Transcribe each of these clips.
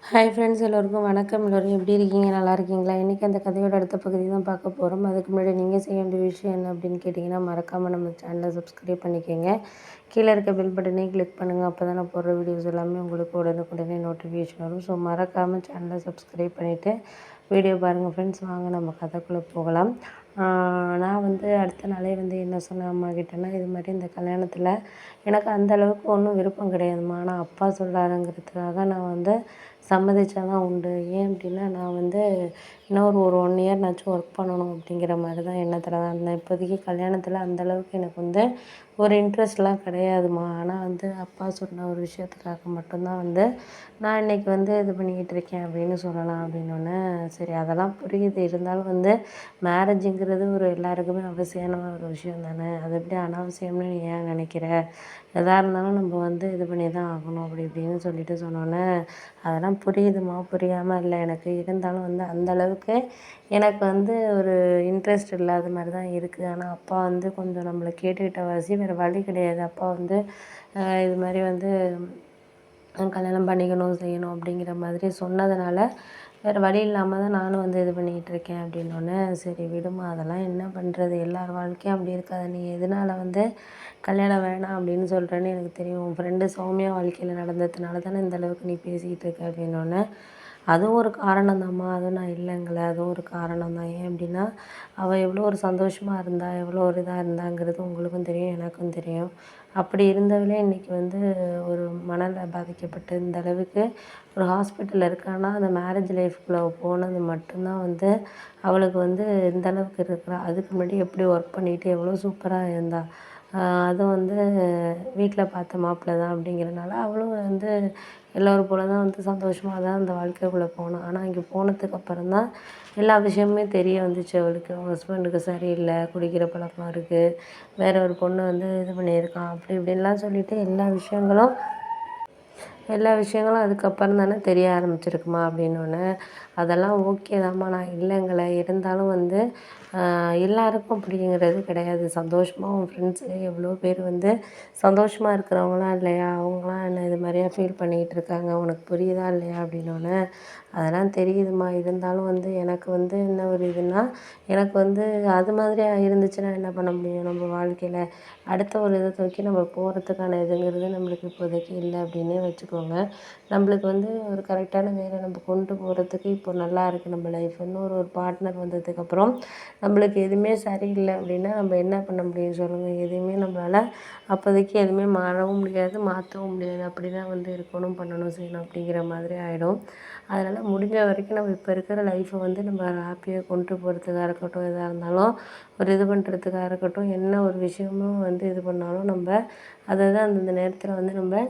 Hi friends, எல்லோருக்கும் வணக்கம். எல்லோரும் எப்படி இருக்கீங்க? நல்லா இருக்கீங்களா? இன்றைக்கி அந்த கதையோட அடுத்த பகுதி தான் பார்க்க போகிறோம். அதுக்கு முன்னாடி நீங்கள் செய்ய வேண்டிய விஷயம் என்ன அப்படின்னு கேட்டிங்கன்னா, மறக்காமல் நம்ம சேனலை சப்ஸ்கிரைப் பண்ணிக்கோங்க. கீழே இருக்க பெல் பட்டனே கிளிக் பண்ணுங்கள். அப்போ தான் நான் போடுற வீடியோஸ் எல்லாமே உங்களுக்கு உடனுக்குடனே நோட்டிஃபிகேஷன் வரும். ஸோ மறக்காமல் சேனலை சப்ஸ்கிரைப் பண்ணிவிட்டு வீடியோ பாருங்கள் ஃப்ரெண்ட்ஸ். வாங்க நம்ம கதைக்குள்ளே போகலாம். நான் அடுத்த நாளே என்ன சொன்னேன் அம்மா கிட்டேன்னா, இது மாதிரி இந்த கல்யாணத்தில் எனக்கு அந்தளவுக்கு ஒன்றும் விருப்பம் கிடையாதும்மா. ஆனால் அப்பா சொல்கிறாருங்கிறதுக்காக நான் சம்மதிச்சா தான் உண்டு. ஏன் அப்படின்னா, நான் இன்னும் ஒரு 1 இயர்னாச்சும் ஒர்க் பண்ணணும் அப்படிங்கிற மாதிரி தான் எண்ணத்தில் தான் இருந்தேன். இப்போதைக்கு கல்யாணத்தில் அந்தளவுக்கு எனக்கு ஒரு இன்ட்ரெஸ்ட்லாம் கிடையாதும்மா. ஆனால் அப்பா சொன்ன ஒரு விஷயத்துக்காக மட்டும்தான் நான் இன்றைக்கி இது பண்ணிக்கிட்டு இருக்கேன் அப்படின்னு சொல்லலாம் அப்படின்னோடனே, சரி அதெல்லாம் புரியுது. இருந்தாலும் மேரேஜுங்கிறது ஒரு எல்லாருக்குமே அவசியமான ஒரு விஷயம் தானே. அது எப்படி அனாவசியம்னு நீ ஏன் நினைக்கிற? எதாக இருந்தாலும் நம்ம இது பண்ணி தான் ஆகணும் அப்படி இப்படின்னு சொல்லிட்டு சொன்னோன்னே, அதெல்லாம் புரியுதும்மா, புரியாமல் இல்லை எனக்கு. இருந்தாலும் அந்தளவுக்கு எனக்கு ஒரு இன்ட்ரெஸ்ட் இல்லாத மாதிரி தான் இருக்குது. ஆனால் அப்பா கொஞ்சம் நம்மளை கேட்டுக்கிட்ட வாசி வேறு வழி கிடையாது. அப்பா இது மாதிரி கல்யாணம் பண்ணிக்கணும், செய்யணும் அப்படிங்கிற மாதிரி சொன்னதுனால, வேறு வழி இல்லாமல் தான் நானும் இது பண்ணிக்கிட்டு இருக்கேன் அப்படின்னோடனே, சரி விடுமா, அதெல்லாம் என்ன பண்ணுறது, எல்லார் வாழ்க்கையும் அப்படி இருக்காது. நீ எதனால் கல்யாணம் வேணாம் அப்படின்னு சொல்கிறேன்னு எனக்கு தெரியும். உன் ஃப்ரெண்டு சௌமியா வாழ்க்கையில் நடந்ததுனால தானே இந்த அளவுக்கு நீ பேசிக்கிட்டு இருக்க அப்படின்னோடனே, அதுவும் ஒரு காரணம் தான்மா, அதுவும் நான் இல்லைங்கள, அதுவும் ஒரு காரணம் தான். ஏன் அப்படின்னா, அவள் எவ்வளோ ஒரு சந்தோஷமாக இருந்தா, எவ்வளோ ஒரு இதாக இருந்தாங்கிறது உங்களுக்கும் தெரியும், எனக்கும் தெரியும். அப்படி இருந்தவளே இன்றைக்கி ஒரு மனநிலை பாதிக்கப்பட்டு இந்த அளவுக்கு ஒரு ஹாஸ்பிட்டலில் இருக்கான்னா, அந்த மேரேஜ் லைஃப்குள்ளே போனது மட்டும்தான் அவளுக்கு இந்த அளவுக்கு இருக்கிறா. அதுக்கு முன்னாடி எப்படி ஒர்க் பண்ணிவிட்டு எவ்வளோ சூப்பராக இருந்தா. அதுவும் வீட்டில் பார்த்த மாப்பிள்ளை தான் அப்படிங்கிறனால அவளும் எல்லோரும் போல தான் சந்தோஷமாக தான் அந்த வாழ்க்கைக்குள்ளே போனான். ஆனால் இங்கே போனதுக்கப்புறம் தான் எல்லா விஷயமுமே தெரிய வந்துச்சு அவளுக்கு. அவங்க ஹஸ்பண்டுக்கு சரியில்லை, குடிக்கிற பழக்கம் இருக்குது, வேற ஒரு பொண்ணு இது பண்ணியிருக்கான், அப்படி இப்படின்லாம் சொல்லிவிட்டு எல்லா விஷயங்களும் அதுக்கப்புறம் தானே தெரிய ஆரம்பிச்சிருக்குமா அப்படின்னோடனே, அதெல்லாம் ஓகே தான்மா, நான் இல்லைங்கள. இருந்தாலும் எல்லாருக்கும் அப்படிங்கிறது கிடையாது. சந்தோஷமாக உன் ஃப்ரெண்ட்ஸு எவ்வளோ பேர் சந்தோஷமாக இருக்கிறவங்களாம் இல்லையா, அவங்களாம் என்ன இது மாதிரியா ஃபீல் பண்ணிக்கிட்டு இருக்காங்க, உனக்கு புரியுதா இல்லையா அப்படின்னோடனே, அதெல்லாம் தெரியுதுமா. இருந்தாலும் எனக்கு என்ன ஒரு இதுன்னா, எனக்கு அது மாதிரி இருந்துச்சுன்னா என்ன பண்ண முடியும் நம்ம வாழ்க்கையில்? அடுத்த ஒரு இதை தூக்கி நம்ம போகிறதுக்கான இதுங்கிறது நம்மளுக்கு இப்போதைக்கு இல்லை அப்படின்னே வச்சுக்கோங்க. நம்மளுக்கு ஒரு கரெக்டான வேலை நம்ம கொண்டு போகிறதுக்கு இப்போ நல்லா இருக்குது நம்ம லைஃப். ஒரு பார்ட்னர் வந்ததுக்கப்புறம் நம்மளுக்கு எதுவுமே சரியில்லை அப்படின்னா நம்ம என்ன பண்ண முடியும் சொல்லுங்கள்? எதுவுமே நம்மளால் அப்போதைக்கு எதுவுமே மாறவும் முடியாது, மாற்றவும் முடியாது. அப்படி தான் இருக்கணும், பண்ணணும், செய்யணும் அப்படிங்கிற மாதிரி ஆகிடும். அதனால் முடிஞ்ச வரைக்கும் நம்ம இப்போ இருக்கிற லைஃப்பை நம்ம ஹாப்பியாக கொண்டு போகிறதுக்காக இருக்கட்டும், எதாக இருந்தாலும் ஒரு இது பண்ணுறதுக்காக இருக்கட்டும், என்ன ஒரு விஷயமும் இது பண்ணாலும் நம்ம அதை தான் அந்தந்த நேரத்தில் நம்ம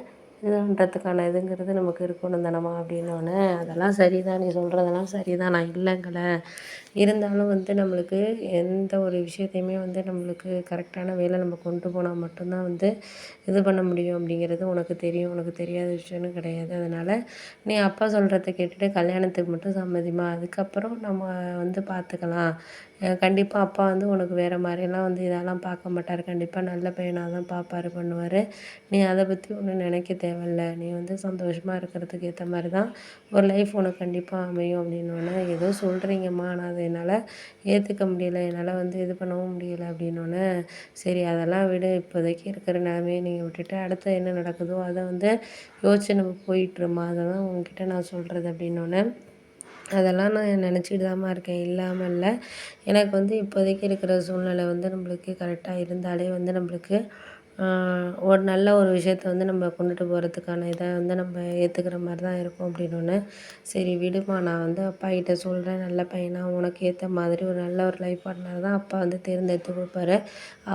இது பண்ணுறதுக்கான இதுங்கிறது நமக்கு இருக்கணும் தானம்மா அப்படின்னோடனே, அதெல்லாம் சரிதான், நீ சொல்கிறதெல்லாம் சரிதான், நான் இல்லைங்கல. இருந்தாலும் நம்மளுக்கு எந்த ஒரு விஷயத்தையுமே நம்மளுக்கு கரெக்டான வேலை நம்ம கொண்டு போனால் மட்டும்தான் இது பண்ண முடியும் அப்படிங்கிறது உனக்கு தெரியும். உனக்கு தெரியாத விஷயம்னு கிடையாது. அதனால் நீ அப்பா சொல்கிறத கேட்டுட்டு கல்யாணத்துக்கு மட்டும் சம்மதிம்மா. அதுக்கப்புறம் நம்ம பார்த்துக்கலாம். கண்டிப்பாக அப்பா உனக்கு வேறு மாதிரியெல்லாம் இதெல்லாம் பார்க்க மாட்டார். கண்டிப்பாக நல்ல பையனாக தான் பார்ப்பார், பண்ணுவார். நீ அதை பற்றி ஒன்றும் நினைக்க தேவையில்ல. நீ சந்தோஷமாக இருக்கிறதுக்கு ஏற்ற மாதிரி தான் ஒரு லைஃப் உனக்கு கண்டிப்பாக அமையும் அப்படின்னோடனே, ஏதோ சொல்கிறீங்கம்மா, ஆனால் அதை என்னால் ஏற்றுக்க முடியலை, என்னால் இது பண்ணவும் முடியலை அப்படின்னோடனே, சரி அதெல்லாம் விடு, இப்போதைக்கு இருக்கிற நிலமையை நீங்கள் விட்டுட்டு அடுத்து என்ன நடக்குதோ அதை யோசிச்சு நம்ம போயிட்டுருமா, அதை தான் உங்ககிட்ட நான் சொல்கிறது அப்படின்னோடனே, அதெல்லாம் நான் நினச்சிட்டு தான்மா இருக்கேன், இல்லாமல் இல்லை. எனக்கு இப்போதைக்கு இருக்கிற சூழ்நிலை நம்மளுக்கு கரெக்டாக இருந்தாலே நம்மளுக்கு ஒரு நல்ல ஒரு விஷயத்த நம்ம கொண்டுட்டு போகிறதுக்கான இதை நம்ம ஏற்றுக்கிற மாதிரி தான் இருக்கும் அப்படின்னோடனே, சரி விடுமா, நான் அப்பாக்கிட்ட சொல்கிறேன். நல்ல பையனா உனக்கு ஏற்ற மாதிரி ஒரு நல்ல ஒரு லைஃப் பார்ட்னர் தான் அப்பா தேர்ந்தெடுத்து கொடுப்பாரு.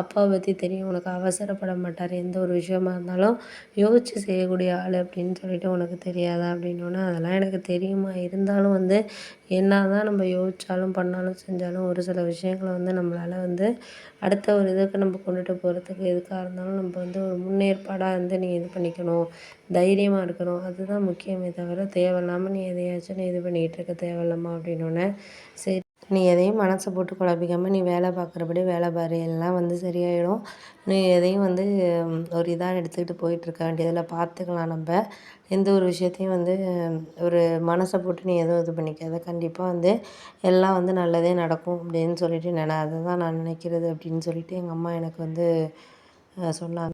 அப்பாவை பற்றி தெரியும், உனக்கு அவசரப்பட மாட்டார். எந்த ஒரு விஷயமா இருந்தாலும் யோசித்து செய்யக்கூடிய ஆள் அப்படின்னு சொல்லிட்டு உனக்கு தெரியாதா அப்படின்னோடனே, அதெல்லாம் எனக்கு தெரியுமா. இருந்தாலும் என்ன தான் நம்ம யோசித்தாலும் பண்ணாலும் செஞ்சாலும் ஒரு சில விஷயங்களை நம்மளால் அடுத்த ஒரு இதுக்கு நம்ம கொண்டுட்டு போகிறதுக்கு எதுக்காக இருந்தாலும் நம்ம ஒரு முன்னேற்பாடாக நீ இது பண்ணிக்கணும், தைரியமாக இருக்கணும். அதுதான் முக்கியமே தவிர தேவையில்லாமல் நீ எதையாச்சும் நீ இது பண்ணிக்கிட்டு இருக்க தேவையில்லம்மா அப்படின்னோடனே, சரி நீ எதையும் மனசை போட்டு குழப்பிக்காம நீ வேலை பார்க்குறபடி வேலை பாரு, எல்லாம் வந்து சரியாயிடும். நீ எதையும் வந்து ஒரு இதாக எடுத்துக்கிட்டு போயிட்டுருக்க வேண்டியதில்ல, பார்த்துக்கலாம் நம்ப. எந்த ஒரு விஷயத்தையும் வந்து ஒரு மனசை போட்டு நீ எதுவும் இது பண்ணிக்காத. கண்டிப்பாக வந்து எல்லாம் வந்து நல்லதே நடக்கும் அப்படின்னு சொல்லிட்டு அதுதான் நான் நினைக்கிறது அப்படின்னு சொல்லிட்டு எங்கள் அம்மா எனக்கு வந்து சொன்னாங்க.